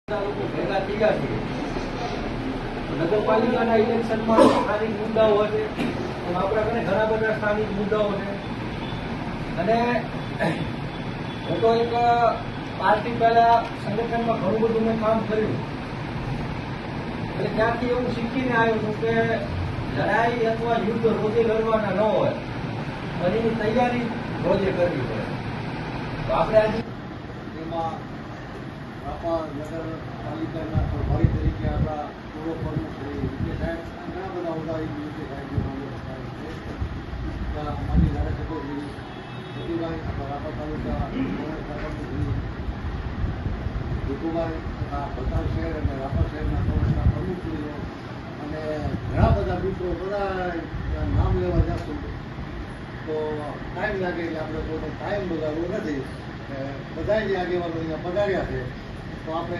લોકો ભેગા થયા છે. નગરપાલિકાના ઇલેક્શનમાં સ્થાનિક મુદ્દાઓ છે, આપણા ઘરે ઘણા બધા સ્થાનિક મુદ્દાઓ છે. અને હું તો એક પાર્ટી પહેલા સંગઠનમાં ઘણું બધું મેં કામ કર્યું, એટલે ત્યાંથી એવું શીખીને આવ્યો છું કે લડાઈ અથવા યુદ્ધ રોજે લડવાના ન હોય, અને એની તૈયારી રોજે કરવી પડે. તો આપણે આજે એમાં રાપર નગરપાલિકાના પ્રભારી તરીકે આપણા પૂર્વ પ્રમુખ શ્રી વિજય સાહેબ ઘણા બધા હોદ્દા વિજય સાહેબનો માજી ધારાસભ્ય શ્રી સતીભાઈ, આપણા રાપર તાલુકા શ્રી ભીખુભાઈ તથા ભચાઉ શહેર અને રાપર શહેરના કોંગ્રેસના પ્રમુખશ્રીઓ અને ઘણા બધા મિત્રો બધા નામ લેવા જશું તો ટાઈમ લાગે, એટલે આપણે કોઈને ટાઈમ બગાડવો નથી. બધા જે આગેવાનો અહીંયા પધાર્યા છે, તો અમે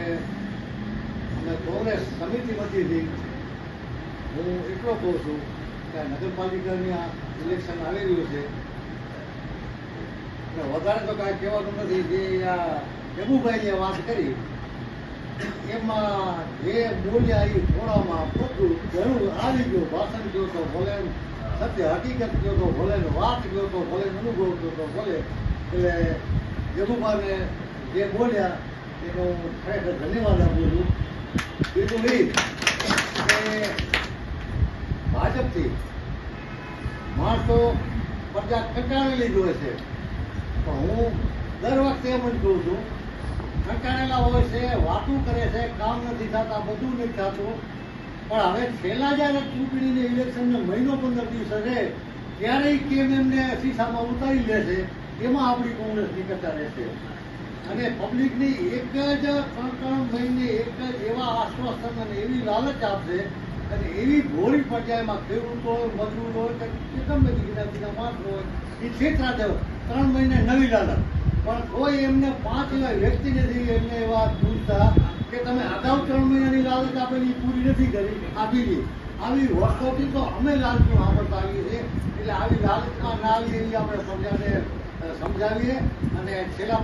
કોંગ્રેસ સમિતિમાંથી હું એટલો કહું છું કે નગરપાલિકાની આ ઇલેક્શન આવી રહ્યું છે, વધારે તો કાંઈ કહેવાનું નથી. જે આ ટેબુભાઈએ વાત કરી એમાં જે બોલ્યા એ થોડામાં બધું ઘણું આવી ગયું. ભાષણ કહો તો ભલે, સત્ય હકીકત કહો તો ભલે, વાત કહો તો ભલે, અનુભવ કહો તો ભલે. એટલે જગુભાને જે બોલ્યા એનો ખરેખર ધન્યવાદ આપું છું. બીજું એ કે ભાજપથી માણસો પ્રજા કંટાળેલી જ હોય છે, પણ હું દર વખતે એમ જ કહું છું, કંટાળેલા હોય છે, વાતું કરે છે, કામ નથી થતા, બધું નથી થતું. પણ હવે છેલ્લા જ્યારે ચૂંટણીને ઇલેક્શનનો મહિનો 15 દિવસ છે, ત્યારે કેમ એમને શીશામાં ઉતારી લે છે, એમાં આપણી કોંગ્રેસ નીકળતા રહેશે. અને પબ્લિકની એક જ 3 મહિને એક જ એવા આશ્વાસન અને એવી લાલચ આપશે અને એવી ભોળી પર્યાયમાં ખેડૂતો હોય, મજૂર હોય કે ગમે તે જ્ઞાતિના માણસો હોય એ છેતરા દેવ 3 મહિને નવી લાલચ. પણ કોઈ એમને 5 એવા વ્યક્તિ નથી એમને એવા પૂછતા કે તમે અગાઉ 3 મહિનાની લાલચ આપેલી પૂરી નથી કરી, આપી. આવી વર્ષોથી તો અમે લાલચું સાંભળતા આવીએ છીએ, એટલે આવી લાલચમાં ના આવી એવી આપણે સમજાવીએ. અને છેલ્લા